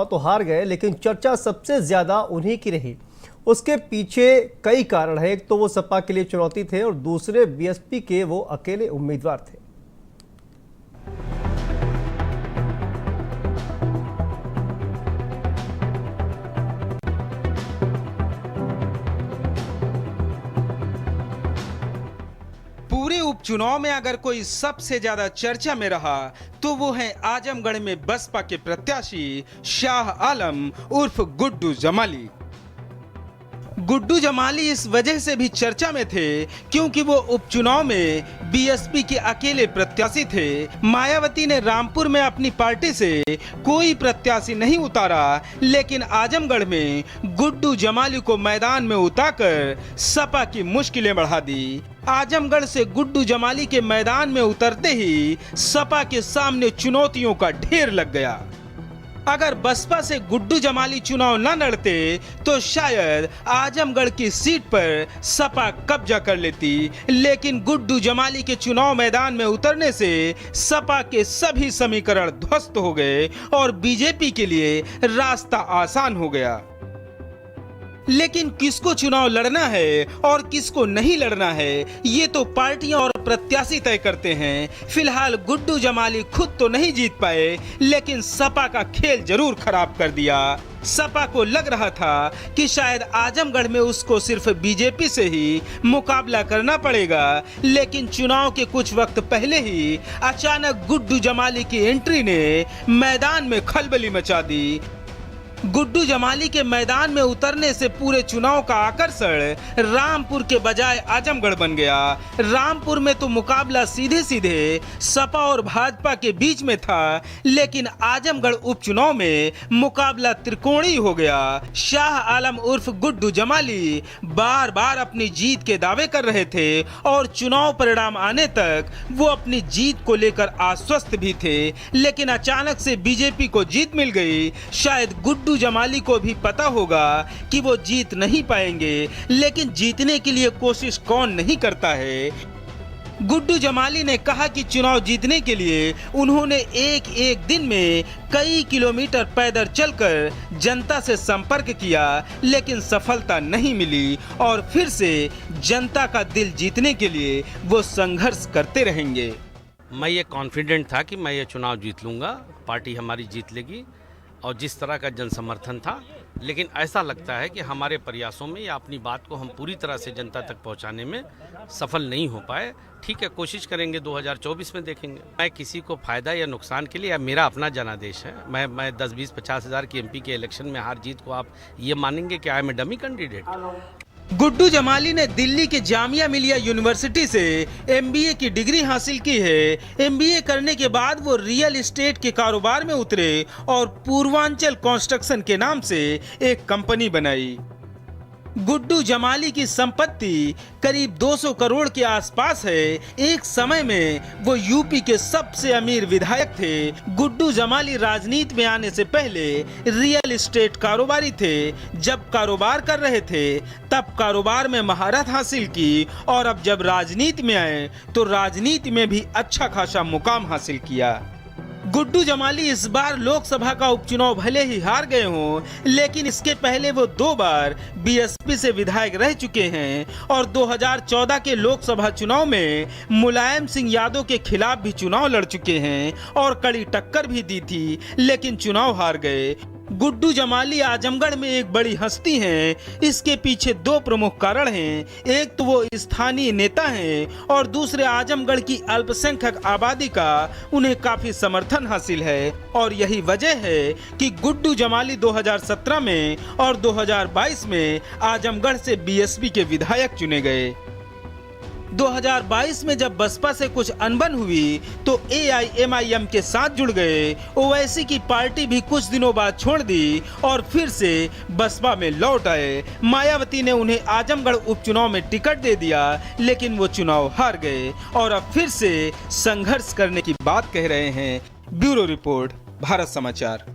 तो हार गए, लेकिन चर्चा सबसे ज्यादा उन्हीं की रही। उसके पीछे कई कारण है। एक तो वो सपा के लिए चुनौती थे और दूसरे बीएसपी के वो अकेले उम्मीदवार थे। पूरे उपचुनाव में अगर कोई सबसे ज्यादा चर्चा में रहा तो वो है आजमगढ़ में बसपा के प्रत्याशी शाह आलम उर्फ गुड्डू जमाली। गुड्डू जमाली इस वजह से भी चर्चा में थे क्योंकि वो उपचुनाव में बीएसपी के अकेले प्रत्याशी थे। मायावती ने रामपुर में अपनी पार्टी से कोई प्रत्याशी नहीं उतारा, लेकिन आजमगढ़ में गुड्डू जमाली को मैदान में उतारकर सपा की मुश्किलें बढ़ा दी। आजमगढ़ से गुड्डू जमाली के मैदान में उतरते ही सपा के सामने चुनौतियों का ढेर लग गया। अगर बसपा से गुड्डू जमाली चुनाव न लड़ते तो शायद आजमगढ़ की सीट पर सपा कब्जा कर लेती, लेकिन गुड्डू जमाली के चुनाव मैदान में उतरने से सपा के सभी समीकरण ध्वस्त हो गए और बीजेपी के लिए रास्ता आसान हो गया। लेकिन किसको चुनाव लड़ना है और किसको नहीं लड़ना है, ये तो पार्टियां और प्रत्याशी तय करते हैं। फिलहाल गुड्डू जमाली खुद तो नहीं जीत पाए, लेकिन सपा का खेल जरूर खराब कर दिया। सपा को लग रहा था कि शायद आजमगढ़ में उसको सिर्फ बीजेपी से ही मुकाबला करना पड़ेगा, लेकिन चुनाव के कुछ वक्त पहले ही अचानक गुड्डू जमाली की एंट्री ने मैदान में खलबली मचा दी। गुड्डू जमाली के मैदान में उतरने से पूरे चुनाव का आकर्षण रामपुर के बजाय आजमगढ़ बन गया। रामपुर में तो मुकाबला सीधे सीधे सपा और भाजपा के बीच में था, लेकिन आजमगढ़ उपचुनाव में मुकाबला त्रिकोणीय हो गया। शाह आलम उर्फ गुड्डू जमाली बार बार अपनी जीत के दावे कर रहे थे और चुनाव परिणाम आने तक वो अपनी जीत को लेकर आश्वस्त भी थे, लेकिन अचानक से बीजेपी को जीत मिल गई। शायद गुड्डू जमाली को भी पता होगा कि वो जीत नहीं पाएंगे, लेकिन जीतने के लिए कोशिश कौन नहीं करता है। गुड्डू जमाली ने कहा कि चुनाव जीतने के लिए उन्होंने एक एक दिन में कई किलोमीटर पैदल चलकर जनता से संपर्क किया, लेकिन सफलता नहीं मिली और फिर से जनता का दिल जीतने के लिए वो संघर्ष करते रहेंगे। मैं ये कॉन्फिडेंट था कि मैं ये चुनाव जीत लूँगा, पार्टी हमारी जीत लेगी और जिस तरह का जन समर्थन था, लेकिन ऐसा लगता है कि हमारे प्रयासों में या अपनी बात को हम पूरी तरह से जनता तक पहुंचाने में सफल नहीं हो पाए। ठीक है, कोशिश करेंगे, 2024 में देखेंगे। मैं किसी को फायदा या नुकसान के लिए, मेरा अपना जनादेश है। मैं 10, 20, 50 हज़ार की एमपी के इलेक्शन में हार जीत को आप ये मानेंगे कि I am a dummy candidate. Guddu Jamali ने दिल्ली के जामिया मिलिया यूनिवर्सिटी से एमबीए की डिग्री हासिल की है। एमबीए करने के बाद वो रियल एस्टेट के कारोबार में उतरे और पूर्वांचल कंस्ट्रक्शन के नाम से एक कंपनी बनाई। गुड्डू जमाली की संपत्ति करीब 200 करोड़ के आसपास है। एक समय में वो यूपी के सबसे अमीर विधायक थे। गुड्डू जमाली राजनीति में आने से पहले रियल एस्टेट कारोबारी थे। जब कारोबार कर रहे थे तब कारोबार में महारत हासिल की और अब जब राजनीति में आए तो राजनीति में भी अच्छा खासा मुकाम हासिल किया। गुड्डू जमाली इस बार लोकसभा का उपचुनाव भले ही हार गए हों, लेकिन इसके पहले वो 2 बार बीएसपी से विधायक रह चुके हैं और 2014 के लोकसभा चुनाव में मुलायम सिंह यादव के खिलाफ भी चुनाव लड़ चुके हैं और कड़ी टक्कर भी दी थी, लेकिन चुनाव हार गए। गुड्डू जमाली आजमगढ़ में एक बड़ी हस्ती हैं। इसके पीछे 2 प्रमुख कारण हैं। एक तो वो स्थानीय नेता हैं और दूसरे आजमगढ़ की अल्पसंख्यक आबादी का उन्हें काफी समर्थन हासिल है और यही वजह है कि गुड्डू जमाली 2017 में और 2022 में आजमगढ़ से बीएसपी के विधायक चुने गए। 2022 में जब बसपा से कुछ अनबन हुई तो एआईएमआईएम के साथ जुड़ गए। ओवैसी की पार्टी भी कुछ दिनों बाद छोड़ दी और फिर से बसपा में लौट आए। मायावती ने उन्हें आजमगढ़ उपचुनाव में टिकट दे दिया, लेकिन वो चुनाव हार गए और अब फिर से संघर्ष करने की बात कह रहे हैं। ब्यूरो रिपोर्ट, भारत समाचार।